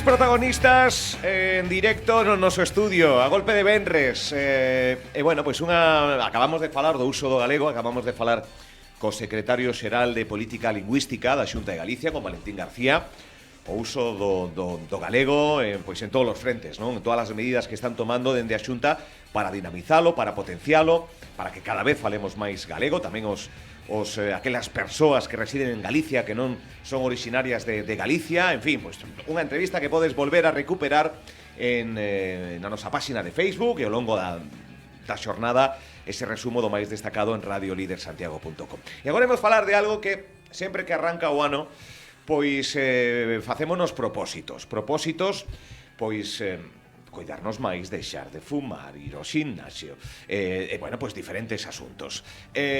Seis protagonistas en directo no noso estudio, a golpe de venres. Bueno, pois acabamos de falar do uso do galego, acabamos de falar co secretario xeral de Política Lingüística da Xunta de Galicia, con Valentín García, o uso do galego pois en todos os frentes, non? En todas as medidas que están tomando dende a Xunta para dinamizalo, para potencialo, para que cada vez falemos máis galego, tamén aquelas persoas que residen en Galicia que non son orixinarias de Galicia, en fin, pois unha entrevista que podes volver a recuperar na nosa páxina de Facebook e ao longo da xornada ese resumo do máis destacado en radiolidersantiago.com. E agora imos falar de algo que sempre que arranca o ano pois facémonos propósitos, pois coidarnos máis, deixar de fumar, ir ao ximnasio, bueno, pois diferentes asuntos,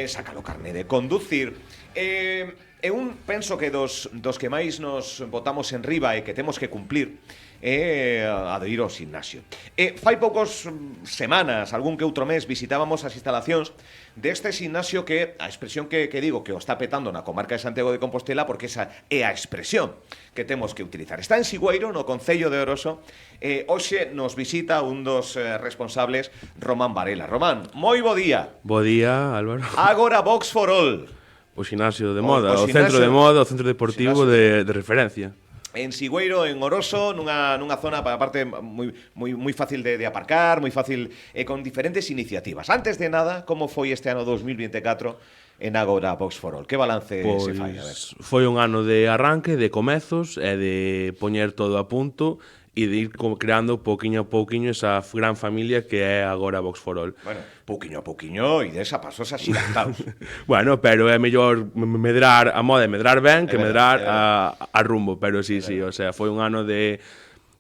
sacar o carné de conducir, penso que dos que máis nos botamos en riba e que temos que cumplir a de ir ao ximnasio. Fai poucos semanas, algún que outro mes, visitábamos as instalacións deste ximnasio que, a expresión que digo que o está petando na comarca de Santiago de Compostela, porque esa é a expresión que temos que utilizar. Está en Sigüeiro, no concello de Oroso. Hoxe nos visita un dos responsables, Román Varela. Román, moi bo día. Bo día, Álvaro. Agora Box for All. O xinasio de moda, o centro de moda, o centro deportivo de referencia. En Sigüeiro, en Oroso, nunha zona, aparte, moi fácil de aparcar, moi fácil, con diferentes iniciativas. Antes de nada, como foi este ano 2024 en Agora Box for All? Que balance se fai? A ver. Foi un ano de arranque, de comezos, e de poñer todo a punto e de ir creando pouquiño a pouquiño esa gran familia que é agora Box for All. Bueno, pouquiño a pouquiño e desa pasos axigantados. Bueno, pero é mellor medrar a moda e medrar ben que medrar a rumbo, pero sí, o sea, foi un ano de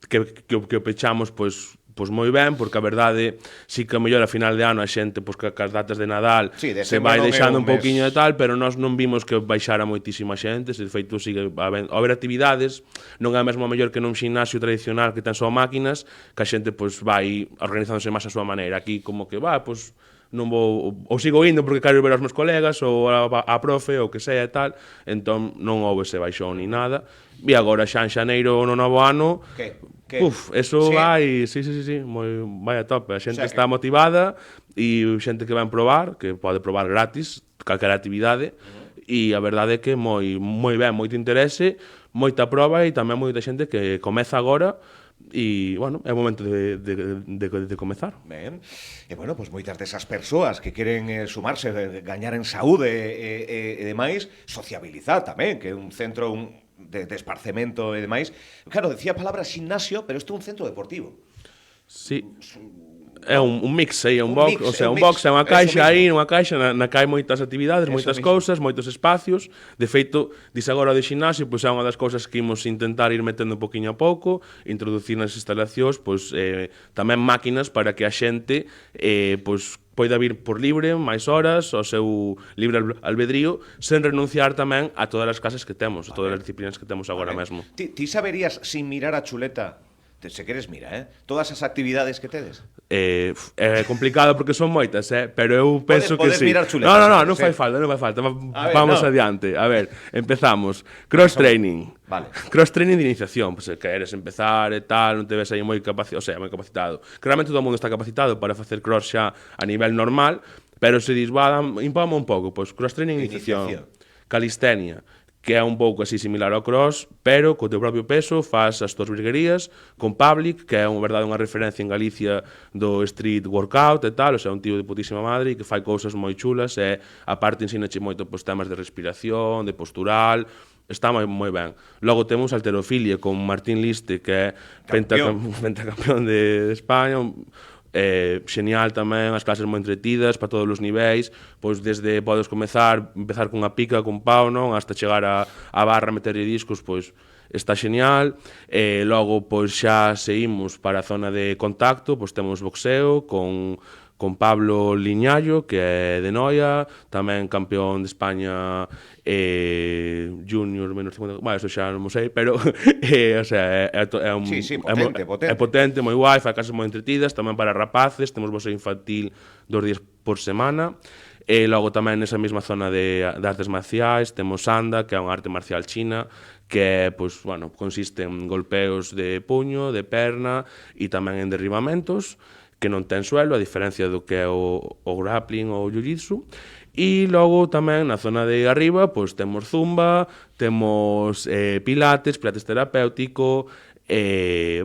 que o pechamos pois moi ben, porque a verdade sí que a mellor a final de ano a xente pois que as datas de Nadal se vai deixando un pouquiño de tal, pero nós non vimos que baixara moitísima xente, se de feito sigue a haber actividades, non é mesmo a mellor que nun ximnasio tradicional que ten só máquinas, que a xente pois vai organizándose máis a súa maneira. Aquí como que pois non vou, ou sigo indo porque quero ver aos meus colegas ou a profe ou que sea e tal, entón non houve ese baixón ni nada. E agora xa en xaneiro no novo ano, eso vai, sí, vai a tope. A xente está motivada e xente que vai probar, que pode probar gratis, calquera actividade, e a verdade é que moi ben, moito interese, moita proba e tamén moita xente que comeza agora. E, bueno, é o momento de comezar. Ben, e, bueno, pois moitas desas persoas que queren sumarse, gañar en saúde e demais, sociabilizar tamén, que é un centro de esparcemento e demais. Claro, decía a palabra ximnasio, pero isto é un centro deportivo. Sí. É un mix aí, un box, o sea, un box é unha caixa aí, nunha caixa na que hai moitas actividades, moitas cousas, moitos espacios. De feito, dice agora de ximnasio, pois é unha das cousas que imos intentar ir metendo un poquinho a pouco, introducir nas instalacións, pois tamén máquinas para que a xente pois poida vir por libre, máis horas, ao seu libre albedrío, sen renunciar tamén a todas as casas que temos, a todas as disciplinas que temos agora mesmo. Ti saberías, sin mirar a chuleta, se queres mira, todas as actividades que tedes? É complicado porque son moitas, pero eu penso que sí. Podes mirar chuleta. Non fai falta. Vamos adiante. A ver, empezamos. Cross-training. Vale. Cross-training de iniciación. Pois se queres empezar e tal, non te ves aí moi capacitado. Claramente todo o mundo está capacitado para facer cross xa a nivel normal, pero se dis, impome un pouco, pois cross-training de iniciación. Calistenia, que é un pouco así similar ao cross, pero co teu propio peso faz as tuas virguerías, con Public, que é unha referencia en Galicia do street workout e tal, o sea, un tío de putísima madre que fai cousas moi chulas e aparte ensinache moito pois, temas de respiración, de postural, está moi ben. Logo temos halterofilia con Martín Liste, que é pentacampeón de España, xenial tamén, as clases moi entretidas para todos os niveis, pois desde podes empezar cunha pica, cun pau, non, hasta chegar a barra, meterlle discos, pois está xenial. Logo, pois xa seguimos para a zona de contacto, pois temos boxeo con Pablo Liñallo, que é de Noia, tamén campeón de España junior, menos 50, bueno, eso xa non sei, pero o sea, é un é potente, moi guai, fai casas moi entretidas, tamén para rapaces, temos boxeo infantil 2 días por semana. E logo tamén nesa mesma zona de artes marciais temos Anda, que é unha arte marcial china, que pois, bueno, consiste en golpeos de puño, de perna e tamén en derribamentos, que non ten suelo, a diferencia do que é o grappling ou o jiu-jitsu. E logo tamén na zona de arriba pois temos zumba, temos pilates terapéutico,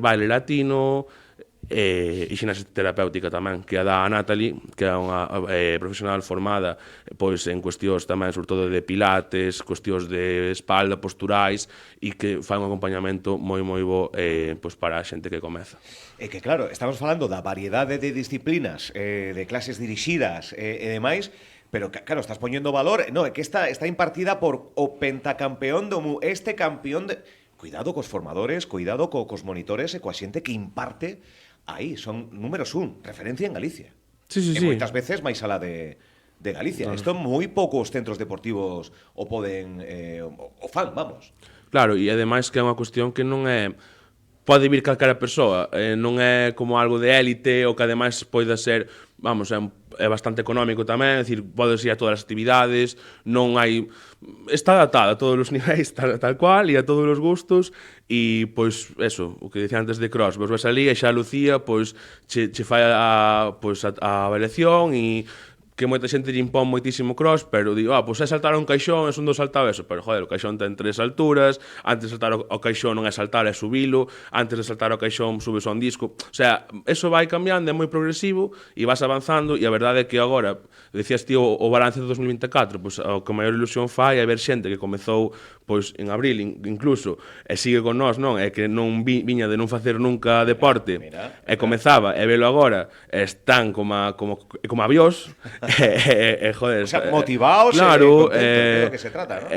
baile latino, e ximnasia terapéutica tamén, que a da Natalie, que é unha profesional formada pois en cuestións tamén, sobre todo de pilates, cuestións de espalda, posturais, e que fai un acompañamento moi bo pois para a xente que comeza. É que claro, estamos falando da variedade de disciplinas, de clases dirixidas e demais, pero claro, estás poñendo valor, no, é que está impartida por o pentacampeón do mundo, campeón de... Cuidado cos formadores, cuidado cos monitores e coa xente que imparte. Aí, son números 1, referencia en Galicia. Sí. Moitas veces máis alá de Galicia. Isto moi poucos centros deportivos o poden, o fan, vamos. Claro, e ademais que é unha cuestión que non é... Pode vir calquera persoa, non é como algo de élite, ou que ademais poida ser, vamos, é bastante económico tamén, é dicir, podes ir a todas as actividades, non hai... Está adaptada a todos os niveis, tal cual, e a todos os gustos, e, pois, eso, o que dicía antes de cross, vos ves ali e xa Lucía, pois, che fai a avaliación e que moita xente lle impón moitísimo cross, pero digo, pois é saltar un caixón, es un dos saltado eso, pero joder, o caixón ten 3 alturas, antes de saltar o caixón non é saltar, é subilo, antes de saltar o caixón subes a un disco, o sea, eso vai cambiando, é moi progresivo, e vas avanzando, e a verdade é que agora, decías ti o balance de 2024, pois o que maior ilusión fai é ver xente que comezou pois en abril incluso, e sigue con nós, non? É que non viña de non facer nunca deporte, e comezaba, e velo agora, están como aviós, joder, o sea, motivados, claro, de lo que se trata, ¿no?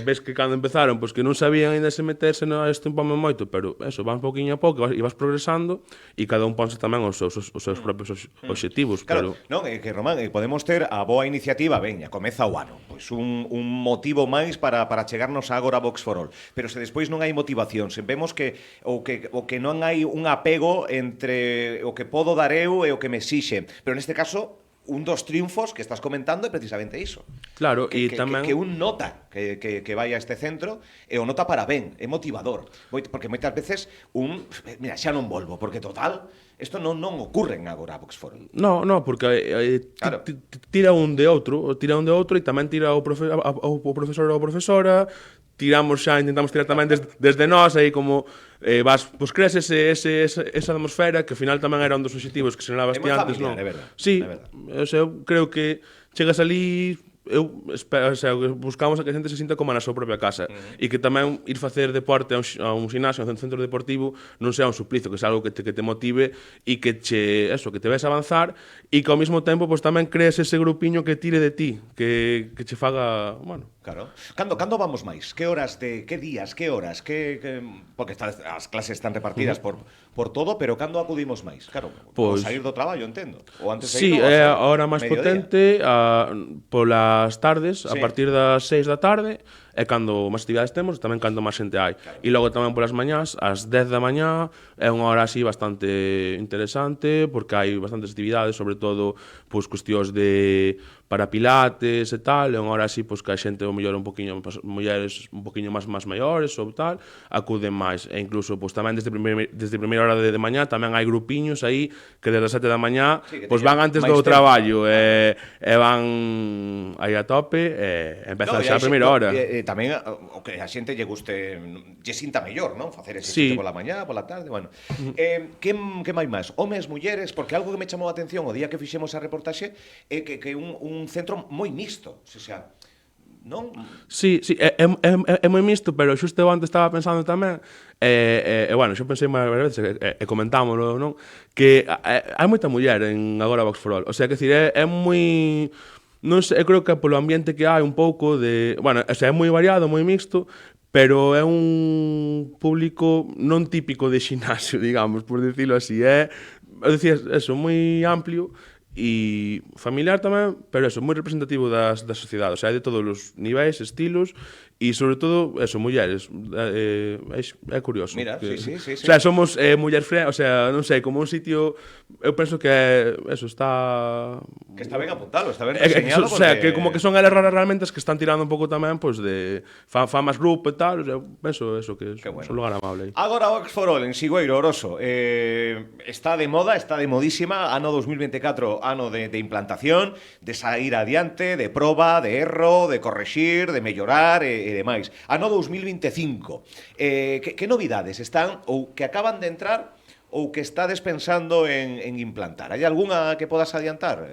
Ves que cando empezaron, pois que non sabían ainda se meterse no isto un moito, pero eso, van pouquinho a pouco e vas progresando, e cada un ponse tamén os seus propios obxectivos. Claro, non, que Román, podemos ter a boa iniciativa, veña, comeza o ano, pois un motivo máis para chegarnos a agora Box for All, pero se despois non hai motivación, se vemos que o que non hai un apego entre o que podo dar eu e o que me exixe, pero neste caso un dos triunfos que estás comentando é precisamente iso. Claro, e tamén... Que un nota que vai a este centro, e o nota para ben, é motivador. Porque moitas veces mira, xa non volvo, porque total, isto non ocorre en agora Box for All. No, porque claro, tira un de outro e tamén tira o profesor ou a profesora, tiramos xa, intentamos tirar tamén desde nós, aí como vas, pois crees esa atmosfera que ao final tamén era un dos obxectivos que sinalabas ti antes, non? É verdade. Sí, eu creo que chegas ali, buscamos a que a xente se sinta como na súa propia casa, e que tamén ir facer deporte a un xinasio, a un centro deportivo, non sea un suplicio, que sea algo que te motive e que te ves avanzar, e que ao mesmo tempo pois tamén crees ese grupiño que tire de ti, que che faga, bueno. Claro. Cando vamos máis? Que horas que días, que horas, porque as clases están repartidas por todo, pero cando acudimos máis? Claro, pois, sair do traballo, entendo. Ou antes sí, é a hora máis potente polas tardes, a partir das 6 da tarde, é cando máis actividades temos, tamén cando máis xente hai. Claro. E logo tamén polas mañás, ás 10 da mañá, é unha hora así bastante interesante, porque hai bastantes actividades, sobre todo, pois, cuestións para pilates e tal, é unha hora así, pois, que a xente, o mellor, mulleres un poquinho máis maiores ou tal, acuden máis. E incluso, pois, tamén desde primeira hora de mañá, tamén hai grupiños aí, que desde as 7 da mañá, pois, van antes do traballo, e van aí a tope, e empezan xa a primeira hora. Tamén o que a xente lle guste, lle sinta mellor, non? Facer ese xiste pola mañá, pola tarde, bueno. Que máis? Homes, mulleres, porque algo que me chamou a atención o día que fixemos a reportaxe é que un centro moi mixto, o sea, non? Sí, é moi mixto, pero xusto eu antes estaba pensando tamén, bueno, xo pensei máis veces, e comentámoslo, non? Que hai moita muller en agora Box for All, o sea, que decir, é moi... Non sei, eu creo que polo ambiente que hai un pouco de... Bueno, o sea, é moi variado, moi mixto, pero é un público non típico de xinasio, digamos, por dicilo así. Eu dicía, eso, moi amplio e familiar tamén, pero eso, moi representativo da sociedade. O sea, de todos os niveis, estilos, E sobre todo, eso, mulleres. É curioso. Mira, que, sí. O sea, somos muller o sea, non sei, como un sitio, eu penso que eso está Que está ben apuntalo, está ben que reseñado. o sea, que como que son elas raras realmente as que están tirando un pouco tamén, pois de famas grupo e tal, o sea, penso eso que Qué bueno. son lugar amable aí. Agora Oxford All en Sigüeiro, Oroso, está de moda, está de modísima, ano 2024, ano de implantación, de sair adiante, de proba, de erro, de correxir, de mellorar e demais. Ano 2025, que novidades están ou que acaban de entrar ou que estades pensando en implantar? Hai algunha que podas adiantar?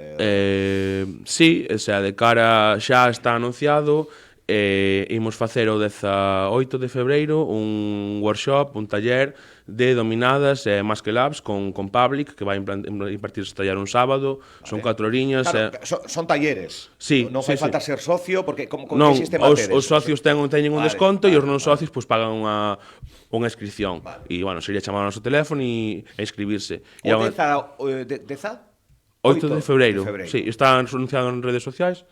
Sí, o sea, de cara xa está anunciado. Imos facer o 18 de febreiro un workshop, un taller de dominadas e Muscle Ups con Public, que vai impartirse taller un sábado. Vale. Son 4 horiñas. Claro, son talleres. Sí, non fai falta ser socio, porque como non, que sistema tedes? Os socios teñen un desconto e os non socios pois pagan unha inscripción. Vale. E, bueno, sería chamar ao noso teléfono e inscribirse. O 8 de febreiro. Sí, está anunciado en redes sociais.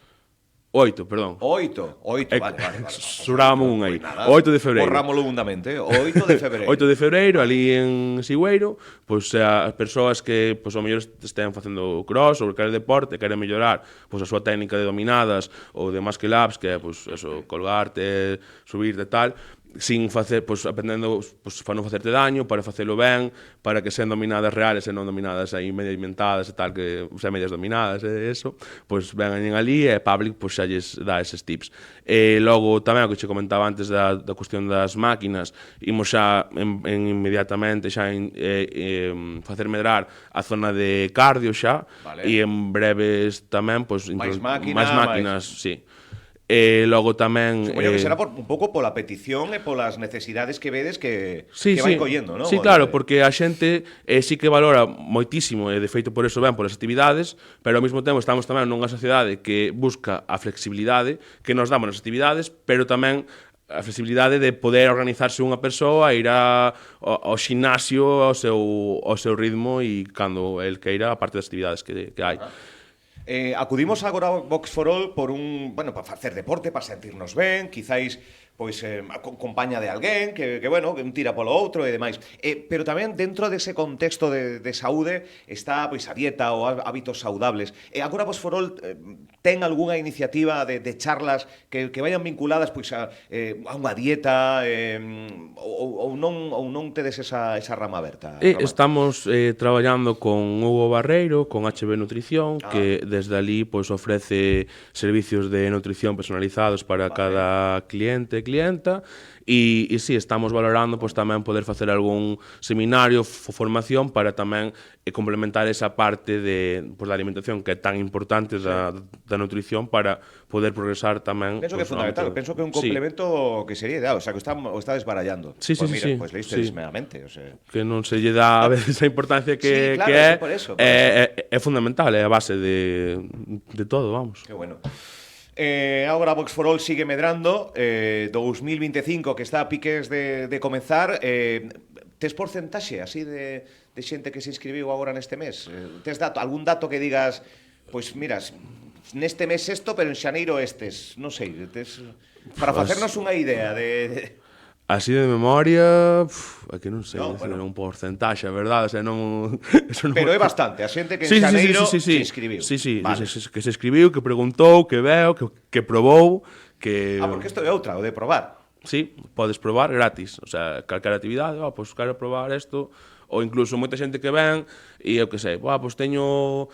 8, perdón. 8, vale. Sobrábamos un aí. O 8 de febreiro. Borrámoslo undamente, 8 de febreiro. 8 de febreiro, ali en Sigüeiro, pois as persoas que pois, ao mellor estén facendo cross ou queren deporte, queren mellorar pois, a súa técnica de dominadas ou de muscle ups, que é pois, eso, colgarte, subirte e tal, sin facer, pois, aprendendo pois, para non facerte daño, para facelo ben, para que sean dominadas reales e non dominadas aí medio inventadas e tal, que sean medias dominadas e eso, pois veñen ali e Public pois, xa lles dá eses tips. E logo tamén o que che comentaba antes da cuestión das máquinas, imos xa inmediatamente xa facer medrar a zona de cardio xa, vale. E en breves tamén pois, máis máquinas, sí. E logo tamén supoño que será un pouco pola petición e polas necesidades que vedes que sí, vai collendo, non? Sí, claro, porque a xente sí que valora moitísimo e de feito por eso ven polas actividades, pero ao mesmo tempo estamos tamén nunha sociedade que busca a flexibilidade que nos damos nas actividades, pero tamén a flexibilidade de poder organizarse unha persoa e ir ao ximnasio ao seu ritmo e cando el queira, a parte das actividades que hai. Acudimos agora ao Box for All por para facer deporte, para sentirnos ben, quizáis pois compaña de alguén que bueno, que un tira polo outro e demais. Pero tamén dentro dese contexto de saúde está pois a dieta ou hábitos saudables. Agora Box for All ten algunha iniciativa de charlas que vayan vinculadas pois a unha dieta ou non tedes esa rama aberta? Estamos traballando con Hugo Barreiro, con HB Nutrición, que desde ali pois ofrece servicios de nutrición personalizados para cada clienta e si, estamos valorando pois, tamén poder facer algún seminario, formación para tamén complementar esa parte da alimentación que é tan importante da nutrición para poder progresar tamén. Penso que é fundamental, penso que é un complemento que sería ideal, o sea, que o está desbarallando. Sí. Pois leíste desmedamente, o sea, que non se lle dá a veces a importancia que é, é fundamental, é a base de todo, vamos. Que bueno. Agora Box for All sigue medrando, 2025 que está a piques de comezar. Tes porcentaxe así de xente que se inscribiu agora neste mes? Tes algún dato que digas, pois miras, neste mes isto, pero en xaneiro estes, non sei, para facernos unha idea de... Así de memoria, é que non sei, un porcentaxe, a verdade, o sea, non... Pero é bastante, a xente que en xaneiro se inscribiu. Sí, que se inscribiu, que preguntou, que veu, que probou, que... Porque isto é outra, o de probar. Sí, podes probar gratis, o sea, calquera actividade, pois quero probar isto, ou incluso moita xente que ven e eu que sei, pois teño...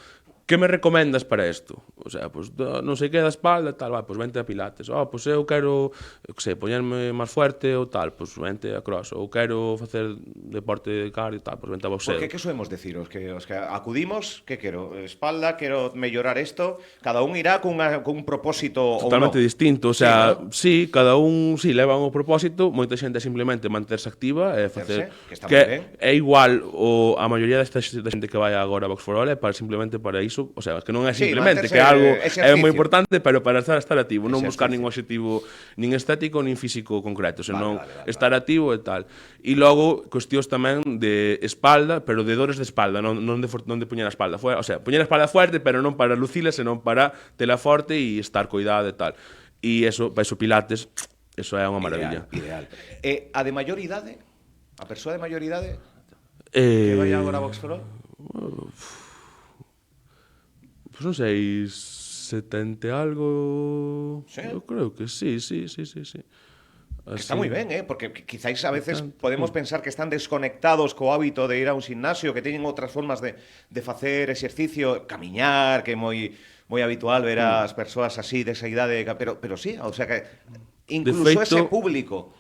Que me recomendas para isto? O sea, pois non sei que da espalda, tal, pois vente a pilates. Pois eu quero, que sei, poñerme máis fuerte ou tal, pois vente a cross. Ou quero facer deporte de cardio, tal, pois vente a boxeo. Porque que soemos decir? Os que acudimos, que quero? Espalda, quero mellorar isto. Cada un irá con un propósito totalmente ou distinto, o sea, sí, cada un leva un propósito, moita xente simplemente manterse activa e facer que é igual a maioría desta xente que vai agora a Box for All é simplemente para iso. O sea, que non é simplemente que algo é moi importante, pero para estar activo, non buscar ningún objetivo nin estético nin físico concreto, senón estar activo e tal. E logo, cuestións tamén de espalda, pero de dores de espalda, non de poñer a espalda fuerte, o sea, poñer a espalda fuerte, pero non para lucila, senón para tela forte e estar coidado e tal. E eso, para iso pilates Eso é unha maravilla. Ideal. A de maior idade? A persoa de maior idade? Que vai agora a Vox for All? Pois non sei, 70 e algo... Sí? Eu creo que sí. Que está moi ben, porque quizáis a veces podemos pensar que están desconectados co hábito de ir a un gimnasio, que teñen outras formas de facer exercicio, camiñar, que é moi habitual ver as persoas así desa idade, pero sí, o sea que incluso feito, ese público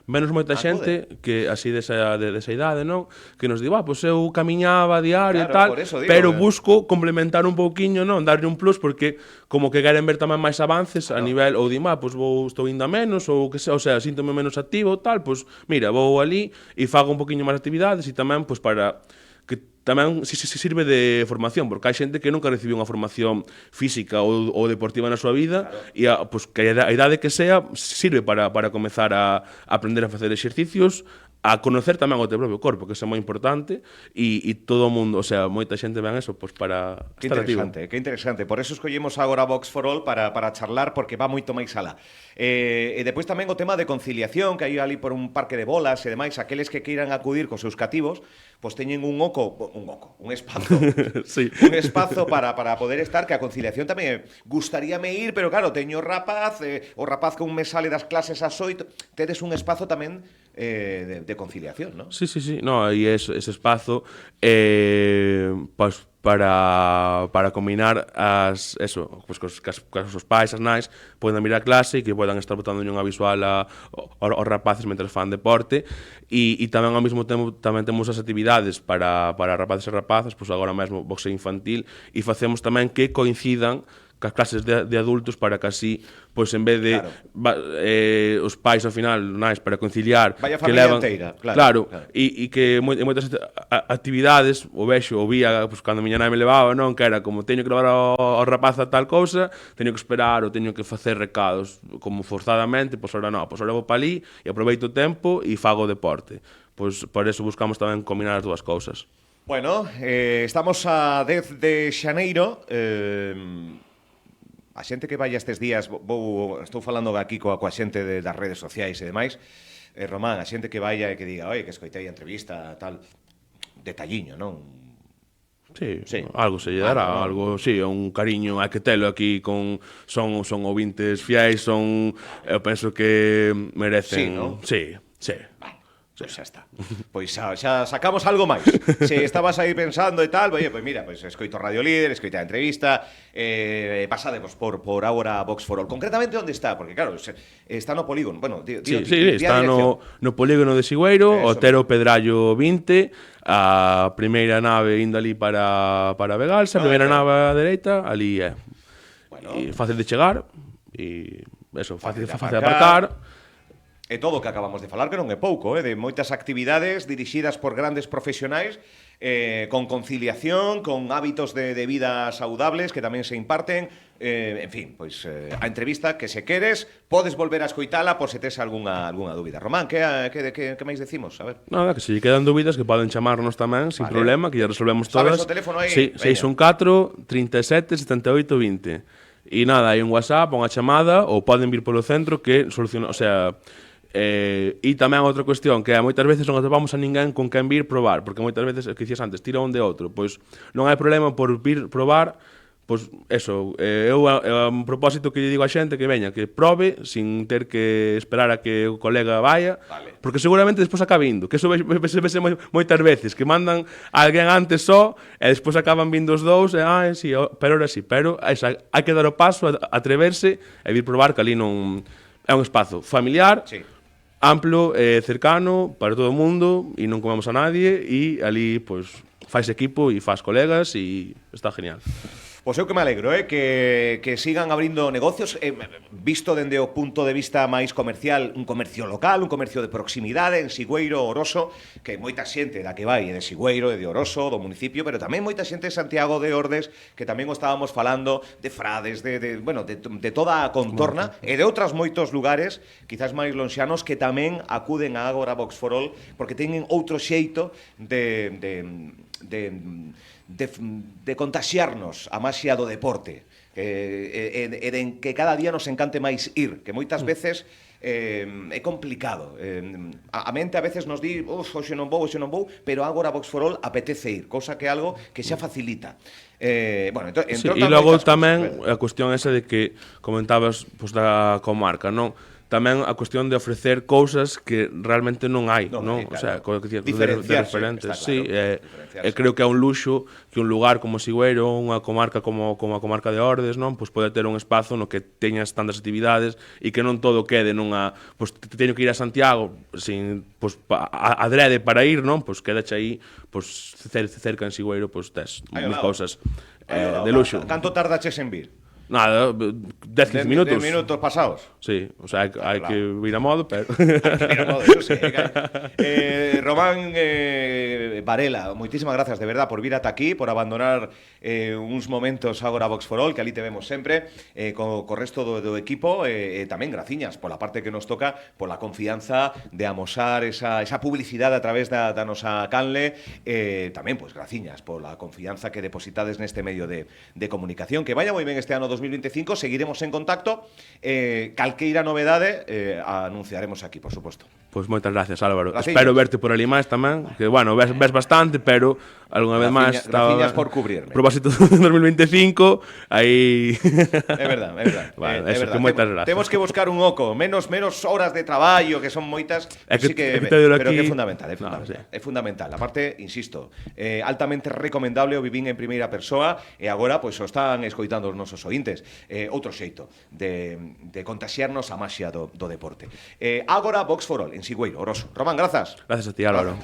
menos moita xente que así desa idade, non? Que nos di, pois eu camiñaba a diario e Claro, tal, por eso digo, pero busco complementar un pouquiño, non? Darlle un plus porque como que queren ver tamén máis avances a nivel, ou di, pois estou indo a menos, ou que sea, o sea, síntome menos activo, tal, pois mira, vou ali e fago un poquiño máis actividades e tamén pois para que tamén se sirve de formación, porque hai xente que nunca recibiu unha formación física ou deportiva na súa vida, e pues, que a idade que sea sirve para comezar a aprender a facer exercicios, a conocer tamén o teu propio corpo, que é moi importante, e todo o mundo, o sea, moita xente ven eso pues, para estar activo. Que interesante. Por eso escollemos agora Vox for All para charlar, porque va moito máis alá. E depois tamén o tema de conciliación, que hai ali por un parque de bolas e demais, aqueles que queiran acudir cos seus cativos, pois teñen un espazo, sí. un espazo para poder estar, que a conciliación tamén gustaríame ir, pero claro, teño rapaz, o rapaz que un mes sale das clases ás 8, tedes un espazo tamén de conciliación, ¿no? Sí, no, e ese espazo pues, para combinar pues, os pais, as nais, poden mirar a clase e que podan estar botando unha visual aos rapaces mentre fan deporte e tamén ao mesmo tempo tamén temos as actividades para rapaces e rapazas, pois agora mesmo boxeo infantil, e facemos tamén que coincidan cas clases de adultos para que así, pois en vez de os pais ao final, nais, para conciliar, vaya que familia levan, inteira, claro. E que moitas actividades, o vía, pois cando a miña nai me levaba, non, que era como teño que levar ao rapaz a tal cousa, teño que esperar ou teño que facer recados como forzadamente, pois ahora non, pois ahora vou pa ali e aproveito o tempo e fago deporte. Pois por eso buscamos tamén combinar as dúas cousas. Bueno, estamos a 10 de xaneiro, a xente que vai estes días, estou falando aquí coa xente das redes sociais e demais, Román, a xente que vai e que diga, oi, que escoitei a entrevista, tal, detalliño, non? Sí, algo se lle dará, algo, sí, un cariño, hai que telo aquí son ouvintes fiéis, eu penso que merecen, sí, ¿no? Sí. Pois xa está. Pois xa sacamos algo máis. Se estabas aí pensando e tal, pois mira, pois escoito Radio Líder, escoito a entrevista, pasademos por agora Vox for All. Concretamente, onde está? Porque claro, está no polígono. Bueno, sí, está no polígono de Sigüeiro, Otero Pedrallo 20, a primeira nave indo ali para Begalsa, a primeira nave á dereita, ali é. Bueno, fácil de chegar e eso, fácil de aparcar. E todo o que acabamos de falar, que non é pouco, de moitas actividades dirixidas por grandes profesionais, con conciliación, con hábitos de vida saudables que tamén se imparten, en fin, pois a entrevista que se queres, podes volver a escoitala por se tes algunha dúbida. Román, que máis decimos? A ver. Nada, que se lle quedan dúbidas que poden chamarnos tamén, sin problema, que ya resolvemos todas. Sabes o teléfono aí? Sí, 614 37 78 20. E nada, hai un WhatsApp, unha chamada, ou poden vir polo centro que soluciona, o sea... E tamén outra cuestión que moitas veces non atopamos a ninguén con quen vir probar, porque moitas veces, que dicías antes, tira un de outro, pois non hai problema por vir probar, pois eso, eu un propósito que lle digo a xente que veña, que probe sin ter que esperar a que o colega vaya, porque seguramente despois acaba indo, que eso vese moitas veces, que mandan a alguén antes só e despois acaban vindo os dous e sí, pero ahora sí, pero hai que dar o paso, atreverse e vir probar, que ali non é un espazo familiar, amplo, cercano, para todo o mundo, e non comemos a nadie, e ali, pois, faz equipo e faz colegas, e está genial. Pois eu que me alegro, que sigan abrindo negocios, visto dende o punto de vista máis comercial, un comercio local, un comercio de proximidade en Sigüeiro, Oroso, que moita xente da que vai de Sigüeiro, de Oroso, do municipio, pero tamén moita xente de Santiago de Ordes, que tamén o estábamos falando de Frades, de toda a contorna, e de outras moitos lugares, quizás máis lonxanos, que tamén acuden a agora Vox for All, porque teñen outro xeito de contaxiarnos a maxia do deporte. e de que cada día nos encante máis ir, que moitas veces é complicado. A mente a veces nos di, hoxe non vou, pero agora Vox for All apetece ir, cousa que é algo que xa facilita. Bueno, entre Sí, outras e logo moitas tamén cosas, a cuestión esa de que comentabas pois, da comarca, non? Tamén a cuestión de ofrecer cousas que realmente non hai, non? Claro. O sea, co que dicías, de Diferenciarse, referentes. está claro, Sí, diferenciarse. creo que é un luxo que un lugar como Sigüeiro, unha comarca como a comarca de Ordes, non? Pois pode ter un espazo no que teñas tantas actividades e que non todo quede nunha, pois teño que ir a Santiago sin pois adrede para ir, non? Pois quedache aí, pois cerca en Sigüeiro, pois tes Aí ao moi lado. cousas de luxo. Canto tardaches en vir? Nada, 10-15 minutos. 10 minutos pasados. Sí, o sea, hai que ir a modo, pero... Mira, modo, eso sí, Román Varela, moitísimas gracias de verdad por vir ata aquí, por abandonar uns momentos agora Vox for All, que ali te vemos sempre, co resto do equipo, tamén graciñas pola parte que nos toca, pola confianza de amosar esa publicidade a través da nosa canle, tamén, pois, graciñas pola confianza que depositades neste medio de comunicación. Que vaya moi ben este ano 2025, seguiremos en contacto, calqueira novedade anunciaremos aquí, por suposto. Pois moitas gracias, Álvaro. Graciñas. Espero verte por ali máis tamén, que, bueno, ves bastante, pero algunha vez máis... Graciñas por cubrirme. Propósito de 2025, aí... É verdad, é verdad. Bueno, é eso, verdad. que moitas gracias. Temos que buscar un oco, menos horas de traballo, que son moitas, É que- sí que, é que te digo pero aquí- que é fundamental, é No, fundamental. sí. É fundamental. A parte, insisto, altamente recomendable o vivín en primeira persoa e agora pois o están escoitando os nosos ointes. Outro xeito de contaxiarnos a maxia do deporte. Agora Vox for All, en Sigüeiro, Oroso. Román, grazas. Gracias a ti, Álvaro.